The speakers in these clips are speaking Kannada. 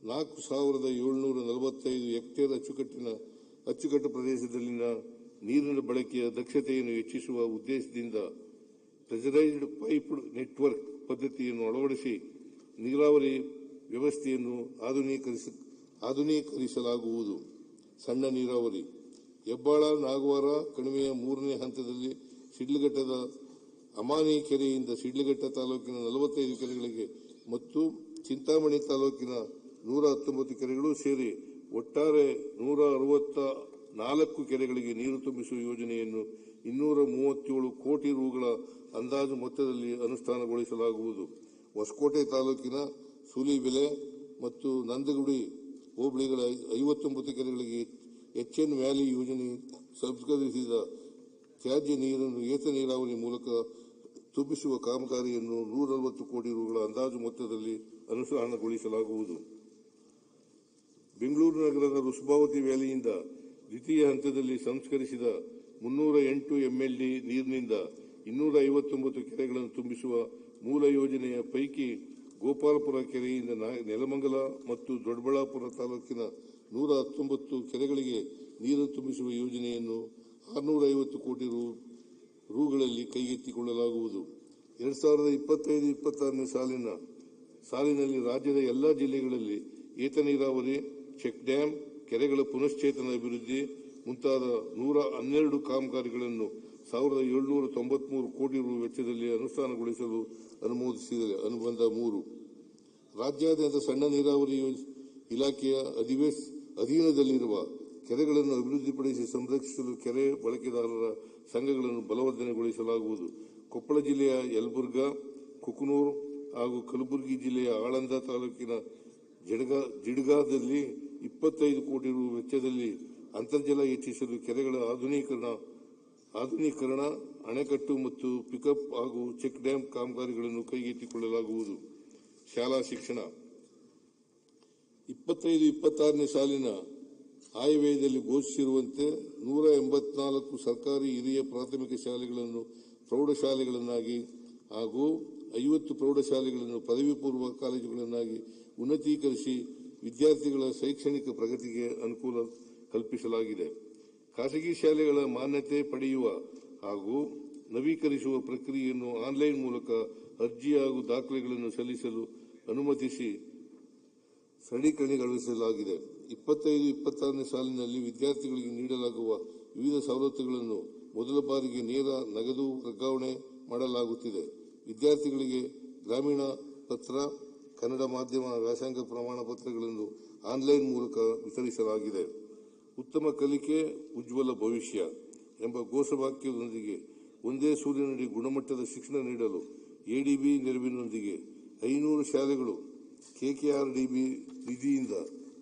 4,745 ಹೆಕ್ಟೇರ್ ಅಚ್ಚುಕಟ್ಟು ಪ್ರದೇಶದಲ್ಲಿನ ನೀರಿನ ಬಳಕೆಯ ದಕ್ಷತೆಯನ್ನು ಹೆಚ್ಚಿಸುವ ಉದ್ದೇಶದಿಂದ ಪ್ರೆಷರೈಸ್ಡ್ ಪೈಪ್ಡ್ ನೆಟ್ವರ್ಕ್ ಪದ್ಧತಿಯನ್ನು ಅಳವಡಿಸಿ ನೀರಾವರಿ ವ್ಯವಸ್ಥೆಯನ್ನು ಆಧುನೀಕರಿಸಲಾಗುವುದು. ಸಣ್ಣ ನೀರಾವರಿ ಹೆಬ್ಬಾಳ ನಾಗವಾರ ಕಣಿವೆಯ 3ನೇ ಹಂತದಲ್ಲಿ ಶಿಡ್ಲಘಟ್ಟದ ಅಮಾನಿ ಕೆರೆಯಿಂದ ಶಿಡ್ಲಘಟ್ಟ ತಾಲೂಕಿನ 45 ಕೆರೆಗಳಿಗೆ ಮತ್ತು ಚಿಂತಾಮಣಿ ತಾಲೂಕಿನ 119 ಕೆರೆಗಳು ಸೇರಿ ಒಟ್ಟಾರೆ 164 ಕೆರೆಗಳಿಗೆ ನೀರು ತುಂಬಿಸುವ ಯೋಜನೆಯನ್ನು 237 ಕೋಟಿ ರುಗಳ ಅಂದಾಜು ಮೊತ್ತದಲ್ಲಿ ಅನುಷ್ಠಾನಗೊಳಿಸಲಾಗುವುದು. ಹೊಸಕೋಟೆ ತಾಲೂಕಿನ ಸೂಲಿಬೆಲೆ ಮತ್ತು ನಂದಗುಡಿ ಹೋಬಳಿಗಳ 59 ಕೆರೆಗಳಿಗೆ HN ವ್ಯಾಲಿ ಯೋಜನೆ ಸಂಸ್ಕರಿಸಿದ ತ್ಯಾಜ್ಯ ನೀರನ್ನು ಏತ ನೀರಾವರಿ ಮೂಲಕ ತುಂಬಿಸುವ ಕಾಮಗಾರಿಯನ್ನು 140 ಕೋಟಿ ರುಗಳ ಅಂದಾಜು ಮೊತ್ತದಲ್ಲಿ ಅನುಷ್ಠಾನಗೊಳಿಸಲಾಗುವುದು. ಬೆಂಗಳೂರು ನಗರದ ವೃಷಭಾವತಿ ವ್ಯಾಲಿಯಿಂದ ದ್ವಿತೀಯ ಹಂತದಲ್ಲಿ ಸಂಸ್ಕರಿಸಿದ 308 MLD ನೀರಿನಿಂದ 259 ಕೆರೆಗಳನ್ನು ತುಂಬಿಸುವ ಮೂಲ ಯೋಜನೆಯ ಪೈಕಿ ಗೋಪಾಲಪುರ ಕೆರೆಯಿಂದ ನೆಲಮಂಗಲ ಮತ್ತು ದೊಡ್ಡಬಳ್ಳಾಪುರ ತಾಲೂಕಿನ 119 ಕೆರೆಗಳಿಗೆ ನೀರು ತುಂಬಿಸುವ ಯೋಜನೆಯನ್ನು 650 ಕೋಟಿ ರುಗಳಲ್ಲಿ ಕೈಗೆತ್ತಿಕೊಳ್ಳಲಾಗುವುದು. 2025-26ನೇ ಸಾಲಿನಲ್ಲಿ ರಾಜ್ಯದ ಎಲ್ಲಾ ಜಿಲ್ಲೆಗಳಲ್ಲಿ ಏತ ನೀರಾವರಿ, ಚೆಕ್ ಡ್ಯಾಂ, ಕೆರೆಗಳ ಪುನಶ್ಚೇತನ ಅಭಿವೃದ್ಧಿ ಮುಂತಾದ 112 ಕಾಮಗಾರಿಗಳನ್ನು 1,793 ಕೋಟಿ ರು ವೆಚ್ಚದಲ್ಲಿ ಅನುಷ್ಠಾನಗೊಳಿಸಲು ಅನುಮೋದಿಸಿದೆ. ಅನುಬಂಧ 3 ರಾಜ್ಯಾದ್ಯಂತ ಸಣ್ಣ ನೀರಾವರಿ ಇಲಾಖೆಯ ಅಧೀನದಲ್ಲಿರುವ ಕೆರೆಗಳನ್ನು ಅಭಿವೃದ್ಧಿಪಡಿಸಿ ಸಂರಕ್ಷಿಸಲು ಕೆರೆ ಬಳಕೆದಾರರ ಸಂಘಗಳನ್ನು ಬಲವರ್ಧನೆಗೊಳಿಸಲಾಗುವುದು. ಕೊಪ್ಪಳ ಜಿಲ್ಲೆಯ ಯಲಬುರ್ಗಾ, ಕುಕನೂರು ಹಾಗೂ ಕಲಬುರಗಿ ಜಿಲ್ಲೆಯ ಆಳಂದ ತಾಲೂಕಿನ ಜಿಡಗಾದಲ್ಲಿ 25 ಕೋಟಿ ರು ವೆಚ್ಚದಲ್ಲಿ ಅಂತರ್ಜಲ ಹೆಚ್ಚಿಸಲು ಕೆರೆಗಳ ಆಧುನೀಕರಣ, ಅಣೆಕಟ್ಟು ಮತ್ತು ಪಿಕಪ್ ಹಾಗೂ ಚೆಕ್ ಡ್ಯಾಂ ಕಾಮಗಾರಿಗಳನ್ನು ಕೈಗೆತ್ತಿಕೊಳ್ಳಲಾಗುವುದು. ಶಾಲಾ ಶಿಕ್ಷಣ 25-26ನೇ ಸಾಲಿನ ಆಯವ್ಯಯದಲ್ಲಿ ಘೋಷಿಸಿರುವಂತೆ 184 ಸರ್ಕಾರಿ ಹಿರಿಯ ಪ್ರಾಥಮಿಕ ಶಾಲೆಗಳನ್ನು ಪ್ರೌಢಶಾಲೆಗಳನ್ನಾಗಿ ಹಾಗೂ 50 ಪ್ರೌಢಶಾಲೆಗಳನ್ನು ಪದವಿ ಪೂರ್ವ ಕಾಲೇಜುಗಳನ್ನಾಗಿ ಉನ್ನತೀಕರಿಸಿ ವಿದ್ಯಾರ್ಥಿಗಳ ಶೈಕ್ಷಣಿಕ ಪ್ರಗತಿಗೆ ಅನುಕೂಲ ಕಲ್ಪಿಸಲಾಗಿದೆ. ಖಾಸಗಿ ಶಾಲೆಗಳ ಮಾನ್ಯತೆ ಪಡೆಯುವ ಹಾಗೂ ನವೀಕರಿಸುವ ಪ್ರಕ್ರಿಯೆಯನ್ನು ಆನ್ಲೈನ್ ಮೂಲಕ ಅರ್ಜಿ ಹಾಗೂ ದಾಖಲೆಗಳನ್ನು ಸಲ್ಲಿಸಲು ಅನುಮತಿಸಿ ಸರಳೀಕರಣಗೊಳಿಸಲಾಗಿದೆ. 25-26ನೇ ಸಾಲಿನಲ್ಲಿ ವಿದ್ಯಾರ್ಥಿಗಳಿಗೆ ನೀಡಲಾಗುವ ವಿವಿಧ ಸವಲತ್ತುಗಳನ್ನು ಮೊದಲ ಬಾರಿಗೆ ನೇರ ನಗದು ವರ್ಗಾವಣೆ ಮಾಡಲಾಗುತ್ತಿದೆ. ವಿದ್ಯಾರ್ಥಿಗಳಿಗೆ ಗ್ರಾಮೀಣ ಪತ್ರ, ಕನ್ನಡ ಮಾಧ್ಯಮ ವ್ಯಾಸಂಗ ಪ್ರಮಾಣ ಪತ್ರಗಳನ್ನು ಆನ್ಲೈನ್ ಮೂಲಕ ವಿತರಿಸಲಾಗಿದೆ. ಉತ್ತಮ ಕಲಿಕೆ, ಉಜ್ವಲ ಭವಿಷ್ಯ ಎಂಬ ಘೋಷವಾಕ್ಯದೊಂದಿಗೆ ಒಂದೇ ಸೂರಿನಡಿ ಗುಣಮಟ್ಟದ ಶಿಕ್ಷಣ ನೀಡಲು ADB ನೆರವಿನೊಂದಿಗೆ 500 ಶಾಲೆಗಳು, KKRDB ನಿಧಿಯಿಂದ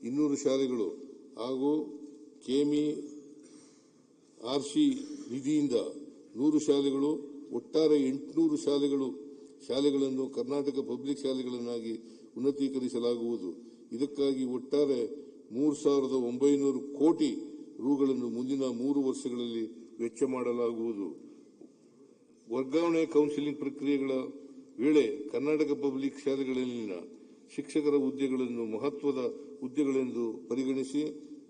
200 ಶಾಲೆಗಳು ಹಾಗೂ KMERC ನಿಧಿಯಿಂದ 100 ಶಾಲೆಗಳು, ಒಟ್ಟಾರೆ 800 ಶಾಲೆಗಳನ್ನು ಕರ್ನಾಟಕ ಪಬ್ಲಿಕ್ ಶಾಲೆಗಳನ್ನಾಗಿ ಉನ್ನತೀಕರಿಸಲಾಗುವುದು. ಇದಕ್ಕಾಗಿ ಒಟ್ಟಾರೆ 3,900 ಕೋಟಿ ರುಗಳನ್ನು ಮುಂದಿನ 3 ವರ್ಷಗಳಲ್ಲಿ ವೆಚ್ಚ ಮಾಡಲಾಗುವುದು. ವರ್ಗಾವಣೆ ಕೌನ್ಸಿಲಿಂಗ್ ಪ್ರಕ್ರಿಯೆಗಳ ವೇಳೆ ಕರ್ನಾಟಕ ಪಬ್ಲಿಕ್ ಶಾಲೆಗಳಲ್ಲಿನ ಶಿಕ್ಷಕರ ಹುದ್ದೆಗಳನ್ನು ಮಹತ್ವದ ಹುದ್ದೆಗಳೆಂದು ಪರಿಗಣಿಸಿ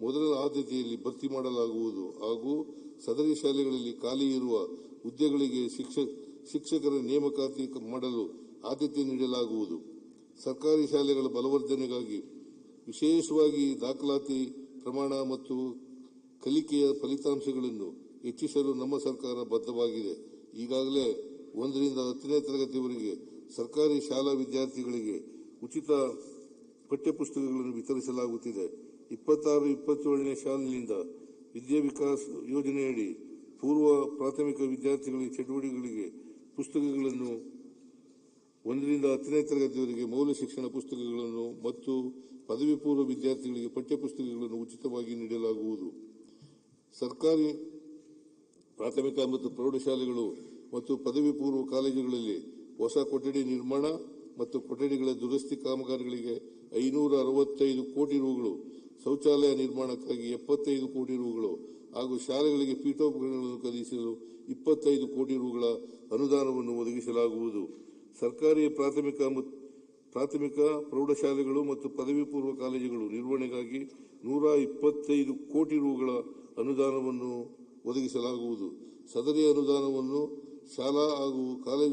ಮೊದಲ ಆದ್ಯತೆಯಲ್ಲಿ ಭರ್ತಿ ಮಾಡಲಾಗುವುದು ಹಾಗೂ ಸದರಿ ಶಾಲೆಗಳಲ್ಲಿ ಖಾಲಿ ಇರುವ ಹುದ್ದೆಗಳಿಗೆ ಶಿಕ್ಷಕರ ನೇಮಕಾತಿ ಮಾಡಲು ಆದ್ಯತೆ ನೀಡಲಾಗುವುದು. ಸರ್ಕಾರಿ ಶಾಲೆಗಳ ಬಲವರ್ಧನೆಗಾಗಿ ವಿಶೇಷವಾಗಿ ದಾಖಲಾತಿ ಪ್ರಮಾಣ ಮತ್ತು ಕಲಿಕೆಯ ಫಲಿತಾಂಶಗಳನ್ನು ಹೆಚ್ಚಿಸಲು ನಮ್ಮ ಸರ್ಕಾರ ಬದ್ಧವಾಗಿದೆ. ಈಗಾಗಲೇ 1ರಿಂದ 10ನೇ ತರಗತಿವರೆಗೆ ಸರ್ಕಾರಿ ಶಾಲಾ ವಿದ್ಯಾರ್ಥಿಗಳಿಗೆ ಉಚಿತ ಪಠ್ಯಪುಸ್ತಕಗಳನ್ನು ವಿತರಿಸಲಾಗುತ್ತಿದೆ. 26-27ನೇ ಸಾಲಿನಿಂದ ವಿದ್ಯಾ ವಿಕಾಸ ಯೋಜನೆಯಡಿ ಪೂರ್ವ ಪ್ರಾಥಮಿಕ ವಿದ್ಯಾರ್ಥಿಗಳಿಗೆ ಚಟುವಟಿಕೆಗಳಿಗೆ ಪುಸ್ತಕಗಳನ್ನು 1ರಿಂದ 10ನೇ ತರಗತಿವರೆಗೆ ಮೌಲ್ಯ ಶಿಕ್ಷಣ ಪುಸ್ತಕಗಳನ್ನು ಮತ್ತು ಪದವಿ ಪೂರ್ವ ವಿದ್ಯಾರ್ಥಿಗಳಿಗೆ ಪಠ್ಯಪುಸ್ತಕಗಳನ್ನು ಉಚಿತವಾಗಿ ನೀಡಲಾಗುವುದು. ಸರ್ಕಾರಿ ಪ್ರಾಥಮಿಕ ಮತ್ತು ಪ್ರೌಢಶಾಲೆಗಳು ಮತ್ತು ಪದವಿ ಪೂರ್ವ ಕಾಲೇಜುಗಳಲ್ಲಿ ಹೊಸ ಕೊಠಡಿ ನಿರ್ಮಾಣ ಮತ್ತು ಕೊಠಡಿಗಳ ದುರಸ್ತಿ ಕಾಮಗಾರಿಗಳಿಗೆ 565 ಕೋಟಿ ರುಗಳು, ಶೌಚಾಲಯ ನಿರ್ಮಾಣಕ್ಕಾಗಿ 75 ಕೋಟಿ ರುಗಳು ಹಾಗೂ ಶಾಲೆಗಳಿಗೆ ಪೀಠೋಪಕರಣಗಳನ್ನು ಖರೀದಿಸಲು 25 ಕೋಟಿ ರುಗಳ ಅನುದಾನವನ್ನು ಒದಗಿಸಲಾಗುವುದು. ಸರ್ಕಾರಿ ಪ್ರಾಥಮಿಕ ಪ್ರಾಥಮಿಕ ಪ್ರೌಢಶಾಲೆಗಳು ಮತ್ತು ಪದವಿ ಪೂರ್ವ ಕಾಲೇಜುಗಳು ನಿರ್ವಹಣೆಗಾಗಿ 125 ಕೋಟಿ ರುಗಳ ಅನುದಾನವನ್ನು ಒದಗಿಸಲಾಗುವುದು. ಸದರಿ ಅನುದಾನವನ್ನು ಶಾಲಾ ಹಾಗೂ ಕಾಲೇಜು